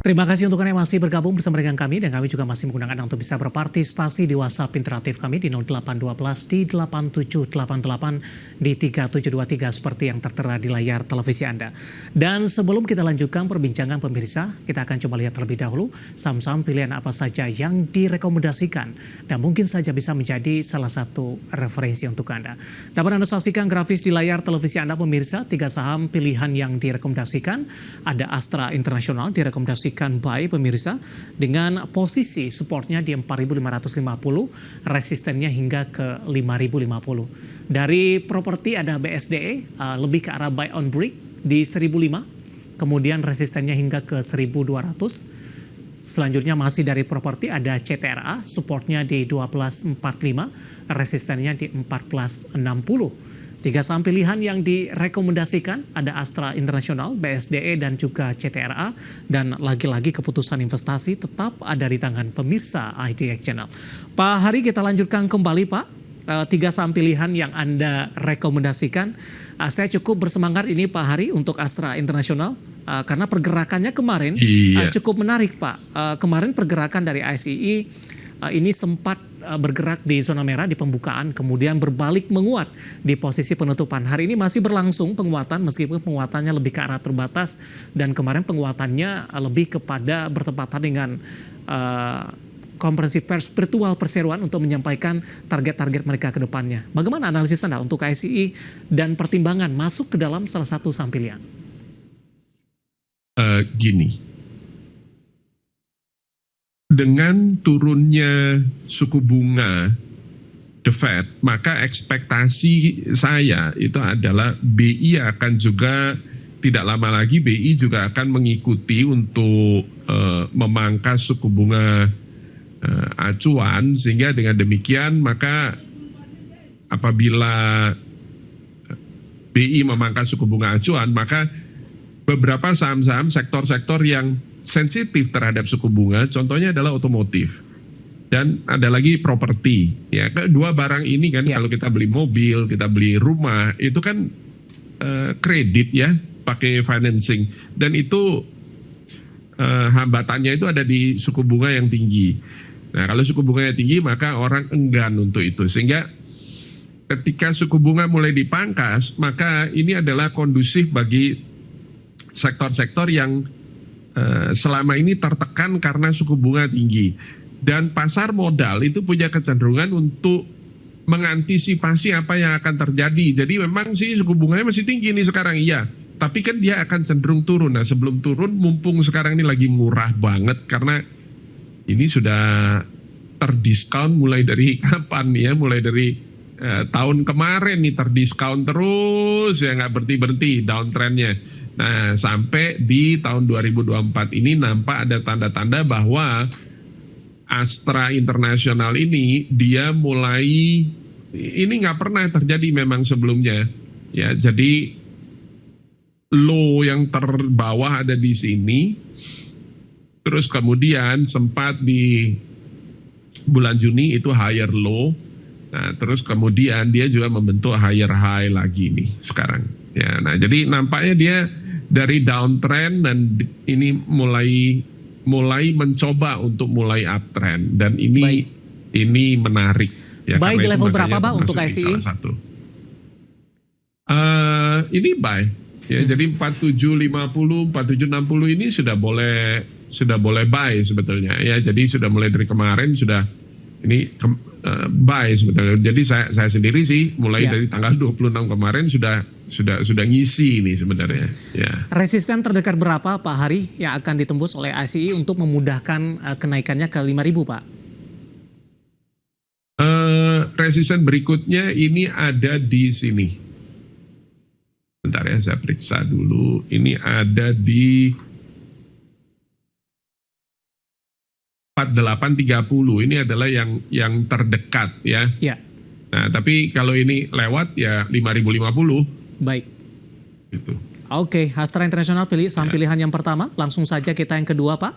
Terima kasih untuk Anda yang masih bergabung bersama dengan kami dan kami juga masih menggunakan Anda untuk bisa berpartisipasi di WhatsApp interaktif kami di 0812 di 8788 di 3723 seperti yang tertera di layar televisi Anda. Dan sebelum kita lanjutkan perbincangan pemirsa, kita akan coba lihat terlebih dahulu saham-saham pilihan apa saja yang direkomendasikan dan mungkin saja bisa menjadi salah satu referensi untuk Anda. Dapat Anda saksikan grafis di layar televisi Anda pemirsa, 3 saham pilihan yang direkomendasikan. Ada Astra International direkomendasikan buy pemirsa dengan posisi supportnya di 4.550, resistennya hingga ke 5.050. Dari properti ada BSDE lebih ke arah buy on break di 1.005, kemudian resistennya hingga ke 1.200. Selanjutnya masih dari properti ada CTRA, supportnya di 12.45, resistennya di 14.60. 3 saham pilihan yang direkomendasikan ada Astra International, BSDE dan juga CTRA, dan lagi-lagi keputusan investasi tetap ada di tangan pemirsa IDX Channel. Pak Hari, kita lanjutkan kembali Pak. 3 saham pilihan yang Anda rekomendasikan. Saya cukup bersemangat ini Pak Hari untuk Astra International karena pergerakannya kemarin cukup menarik Pak. Kemarin pergerakan dari ICE ini sempat bergerak di zona merah di pembukaan, kemudian berbalik menguat di posisi penutupan. Hari ini masih berlangsung penguatan meskipun penguatannya lebih ke arah terbatas dan kemarin penguatannya lebih kepada bertepatan dengan konferensi pers virtual perseroan untuk menyampaikan target-target mereka ke depannya. Bagaimana analisis Anda untuk ICE dan pertimbangan masuk ke dalam salah satu saham pilihan? Gini. Dengan turunnya suku bunga The Fed, maka ekspektasi saya itu adalah BI akan juga tidak lama lagi BI juga akan mengikuti untuk memangkas suku bunga acuan, sehingga dengan demikian maka apabila BI memangkas suku bunga acuan, maka beberapa saham-saham sektor-sektor yang sensitif terhadap suku bunga, contohnya adalah otomotif dan ada lagi properti. Ya, kedua barang ini kan kalau kita beli mobil, kita beli rumah, itu kan kredit ya, pakai financing, dan itu hambatannya itu ada di suku bunga yang tinggi. Nah, kalau suku bunganya tinggi maka orang enggan untuk itu, sehingga ketika suku bunga mulai dipangkas, maka ini adalah kondusif bagi sektor-sektor yang selama ini tertekan karena suku bunga tinggi. Dan pasar modal itu punya kecenderungan untuk mengantisipasi apa yang akan terjadi. Jadi memang sih suku bunganya masih tinggi nih sekarang, iya, tapi kan dia akan cenderung turun. Nah, sebelum turun, mumpung sekarang ini lagi murah banget karena ini sudah terdiskon mulai dari kapan ya, mulai dari tahun kemarin nih terdiskon terus ya, nggak berhenti-berhenti downtrendnya. Nah, sampai di tahun 2024 ini nampak ada tanda-tanda bahwa Astra International ini dia mulai, ini nggak pernah terjadi memang sebelumnya ya. Jadi low yang terbawah ada di sini, terus kemudian sempat di bulan Juni itu higher low. Nah, terus kemudian dia juga membentuk higher high lagi nih sekarang. Ya, nah jadi nampaknya dia dari downtrend dan ini mulai mencoba untuk mulai uptrend, dan ini menarik. Ya, buy di level berapa Pak untuk ICE? Ini buy. Ya, jadi 4750, 4760 ini sudah boleh buy sebetulnya. Ya, jadi sudah mulai dari kemarin sudah ini buy sebetulnya. Jadi saya sendiri sih mulai dari tanggal 26 kemarin sudah ngisi ini sebenarnya. Ya. Resisten terdekat berapa Pak Hari yang akan ditembus oleh ICE untuk memudahkan kenaikannya ke 5.000 Pak? Resisten berikutnya ini ada di sini. Bentar ya, saya periksa dulu. Ini ada di 4830. Ini adalah yang terdekat ya. Ya. Nah, tapi kalau ini lewat ya 5050. Baik. Gitu. Oke, Astra International saham pilihan yang pertama. Langsung saja kita yang kedua Pak,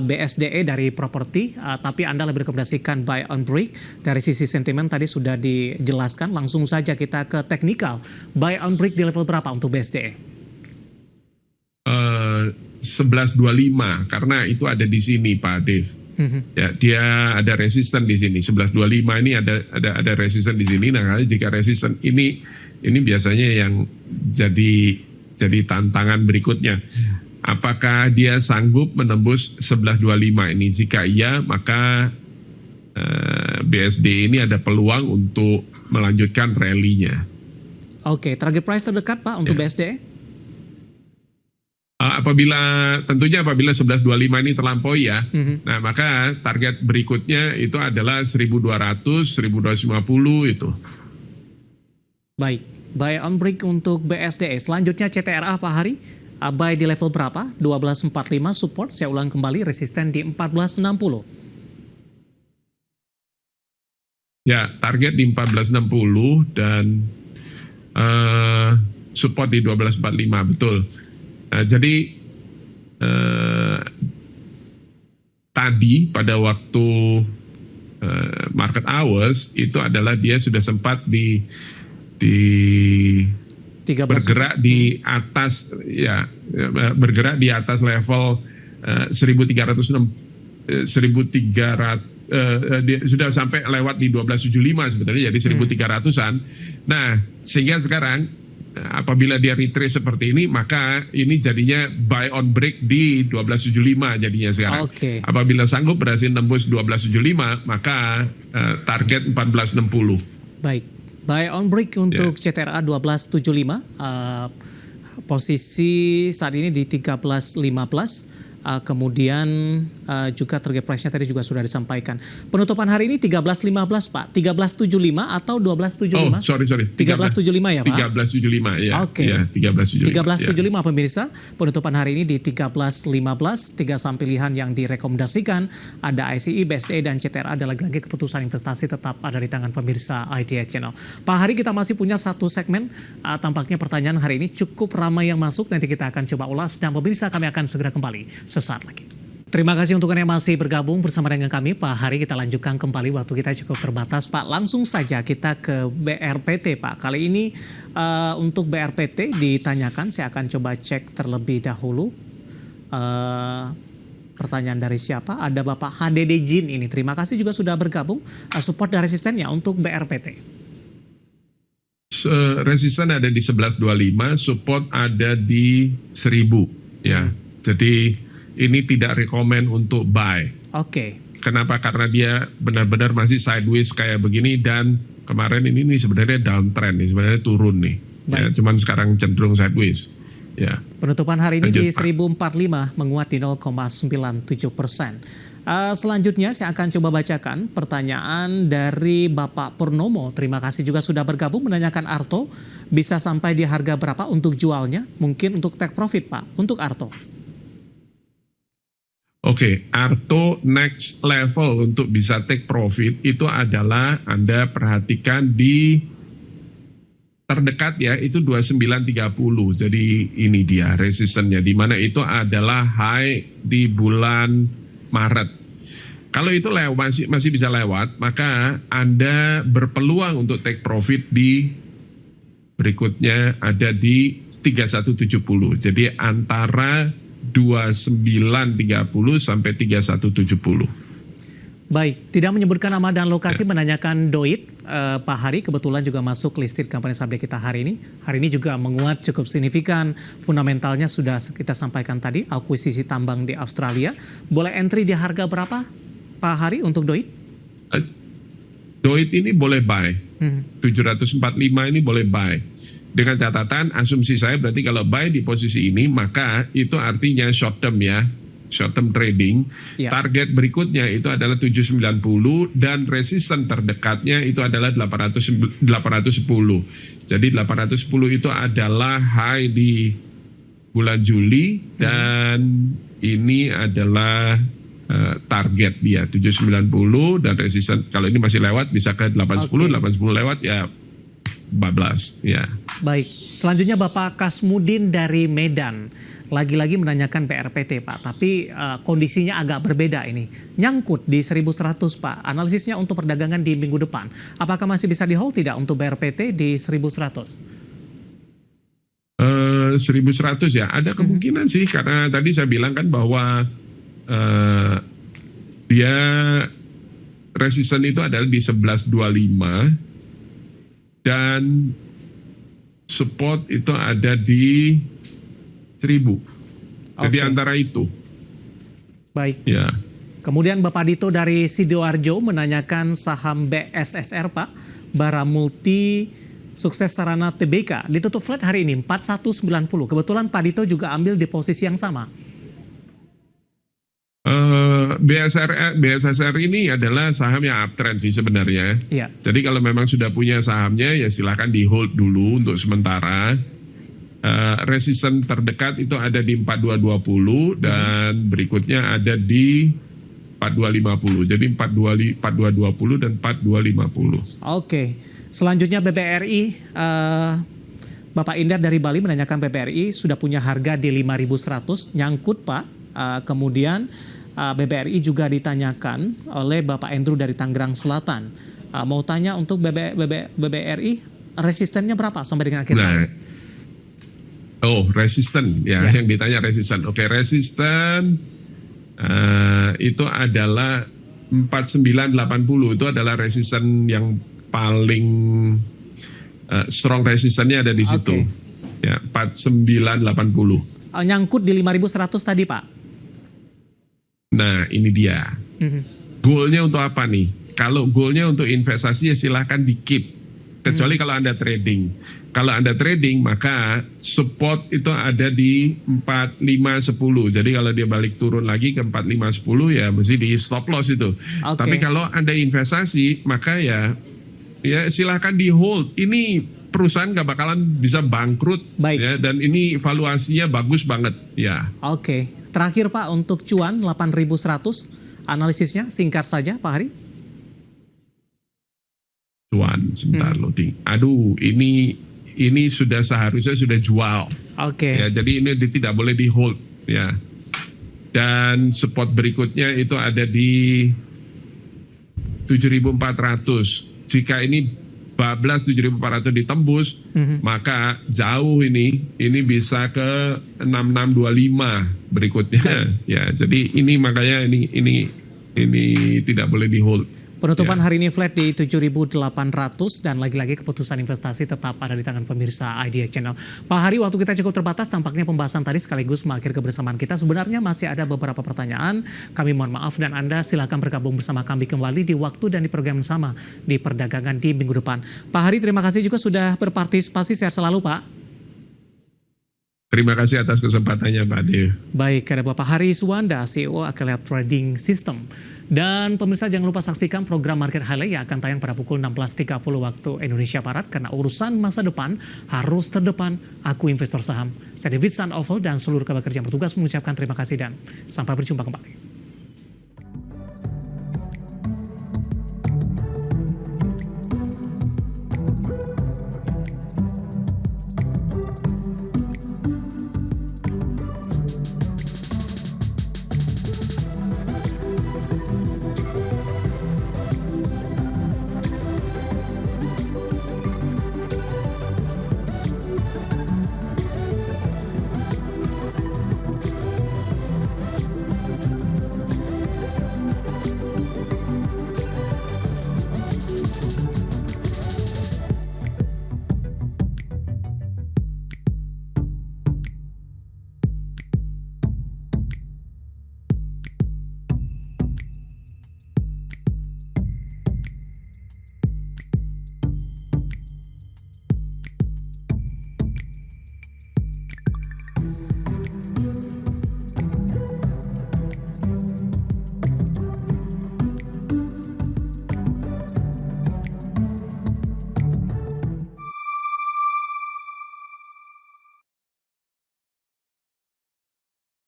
BSDE dari properti, tapi Anda lebih rekomendasikan buy on break. Dari sisi sentimen tadi sudah dijelaskan. Langsung saja kita ke teknikal. Buy on break di level berapa untuk BSDE? 1125 karena itu ada di sini Pak Dev. Ya, dia ada resisten di sini 1125 ini ada resisten di sini. Nah, jika resisten ini biasanya yang jadi tantangan berikutnya. Apakah dia sanggup menembus 1125 ini? Jika iya, maka BSD ini ada peluang untuk melanjutkan rally-nya. Oke, target price terdekat Pak untuk BSD? Tentunya apabila 1125 ini terlampaui ya, nah maka target berikutnya itu adalah 1200, 1250 itu. Baik, buy on break untuk BSDE. Selanjutnya CTRA Pak Hari, buy di level berapa? 1245 support, saya ulang kembali, resisten di 1460. Ya, target di 1460 dan support di 1245, betul. Nah, jadi tadi pada waktu market hours itu adalah dia sudah sempat di 13. Bergerak di atas bergerak di atas level 1300 dia sudah sampai lewat di 1275 sebenarnya, jadi 1300-an. Nah, sehingga sekarang apabila dia retrace seperti ini, maka ini jadinya buy on break di 1275 jadinya sekarang. Apabila sanggup berhasil tembus 1275, maka target 1460. Baik, buy on break untuk CTRA 1275, posisi saat ini di 1315. Kemudian juga target price-nya tadi juga sudah disampaikan. Penutupan hari ini 13.15 Pak, 13.75 atau 12.75? Oh, sorry. 13.75 ya Pak? 13.75 ya. Oke. Ya, 13.75 pemirsa. Penutupan hari ini di 13.15. 3 saham pilihan yang direkomendasikan ada ICI, BSDE dan CTRA. Ada lagi-lagi keputusan investasi tetap ada di tangan pemirsa IDX Channel. Pak Hari, kita masih punya satu segmen. Tampaknya pertanyaan hari ini cukup ramai yang masuk. Nanti kita akan coba ulas dan pemirsa kami akan segera kembali sesaat lagi. Terima kasih untuk Anda yang masih bergabung bersama dengan kami. Pak Hari, kita lanjutkan kembali, waktu kita cukup terbatas Pak. Langsung saja kita ke BRPT Pak. Kali ini untuk BRPT ditanyakan, saya akan coba cek terlebih dahulu. Pertanyaan dari siapa? Ada Bapak HDD Jin ini. Terima kasih juga sudah bergabung. Support dan resistennya untuk BRPT. Resisten ada di 1125, support ada di 1000 ya. Jadi ini tidak rekomen untuk buy. Kenapa? Karena dia benar-benar masih sideways kayak begini, dan kemarin ini sebenarnya downtrend nih, sebenarnya turun nih. Ya, cuman sekarang cenderung sideways. Ya. Penutupan hari ini di 1045 menguat di 0,97%. Selanjutnya saya akan coba bacakan pertanyaan dari Bapak Purnomo. Terima kasih juga sudah bergabung, menanyakan Arto bisa sampai di harga berapa untuk jualnya? Mungkin untuk take profit Pak, untuk Arto. Arto next level untuk bisa take profit itu adalah Anda perhatikan di terdekat ya, itu 2930. Jadi ini dia resistennya, di mana itu adalah high di bulan Maret. Kalau itu masih bisa lewat, maka Anda berpeluang untuk take profit di berikutnya ada di 3170. Jadi antara 2930 sampai 3170. Baik, tidak menyebutkan nama dan lokasi, menanyakan Doit. Pak Hari kebetulan juga masuk listed company saham kita hari ini. Hari ini juga menguat cukup signifikan. Fundamentalnya sudah kita sampaikan tadi, akuisisi tambang di Australia. Boleh entry di harga berapa Pak Hari untuk Doit? Doit ini boleh buy. 745 ini boleh buy. Dengan catatan asumsi saya berarti kalau buy di posisi ini, maka itu artinya short term ya, short term trading. Target berikutnya itu adalah 790 dan resisten terdekatnya itu adalah 810. Jadi 810 itu adalah high di bulan Juli, dan ini adalah target dia 790 dan resisten kalau ini masih lewat bisa ke 810, 810 lewat ya 14 ya. Baik, selanjutnya Bapak Kasmudin dari Medan. Lagi-lagi menanyakan BRPT Pak, tapi kondisinya agak berbeda ini. Nyangkut di 1100 Pak, analisisnya untuk perdagangan di minggu depan. Apakah masih bisa di hold tidak untuk BRPT di 1100? 1100 ya, ada kemungkinan sih, karena tadi saya bilang kan bahwa dia resisten itu adalah di 1125 dan support itu ada di 1000. Jadi antara itu. Baik. Ya. Kemudian Bapak Dito dari Sidoarjo menanyakan saham BSSR Pak, Bara Multi Sukses Sarana Tbk ditutup flat hari ini 4190. Kebetulan Pak Dito juga ambil di posisi yang sama. BSSR ini adalah saham yang uptrend sih sebenarnya. Iya. Jadi kalau memang sudah punya sahamnya ya silakan di hold dulu untuk sementara. Resisten terdekat itu ada di 4220 dan berikutnya ada di 4250. Jadi 4220 dan 4250. Oke. Selanjutnya BBRI, Bapak Indar dari Bali menanyakan BBRI sudah punya harga di 5.100, nyangkut Pak. Kemudian BBRI juga ditanyakan oleh Bapak Andrew dari Tangerang Selatan. Mau tanya untuk BBRI resistennya berapa sampai dengan akhir tahun? Resisten ya, yang ditanya resisten. Oke, resisten itu adalah 4980, itu adalah resisten yang paling strong resistennya ada di situ. Ya, 4980. Nyangkut di 5.100 tadi Pak. Nah, ini dia. Goalnya untuk apa nih? Kalau goalnya untuk investasi ya silahkan di keep. Kecuali kalau Anda trading. Kalau Anda trading maka support itu ada di 4510. Jadi kalau dia balik turun lagi ke 4510 ya mesti di stop loss itu. Tapi kalau Anda investasi maka ya silahkan di hold. Ini perusahaan gak bakalan bisa bangkrut. Ya, dan ini valuasinya bagus banget ya. Oke. Terakhir Pak untuk cuan 8.100 analisisnya singkat saja Pak Hari. Cuan sebentar loading. Aduh, ini sudah seharusnya sudah jual. Ya, jadi ini tidak boleh di hold ya. Dan support berikutnya itu ada di 7.400. Jika ini bablas 7.400 ditembus, maka jauh ini bisa ke 6625 berikutnya. Ya, jadi ini makanya ini tidak boleh di hold. Penutupan hari ini flat di 7.800 dan lagi-lagi keputusan investasi tetap ada di tangan pemirsa IDX Channel. Pak Hari, waktu kita cukup terbatas, tampaknya pembahasan tadi sekaligus mengakhiri kebersamaan kita. Sebenarnya masih ada beberapa pertanyaan, kami mohon maaf dan Anda silakan bergabung bersama kami kembali di waktu dan di program yang sama di perdagangan di minggu depan. Pak Hari, terima kasih juga sudah berpartisipasi, sehat selalu Pak. Terima kasih atas kesempatannya Pak Ade. Baik, ada Bapak Hari Suwanda, CEO Akeliat Trading System. Dan pemirsa jangan lupa saksikan program Market Highlight yang akan tayang pada pukul 16.30 waktu Indonesia Barat. Karena urusan masa depan harus terdepan. Aku investor saham. Saya David Sandoval dan seluruh kerja bertugas mengucapkan terima kasih dan sampai berjumpa kembali.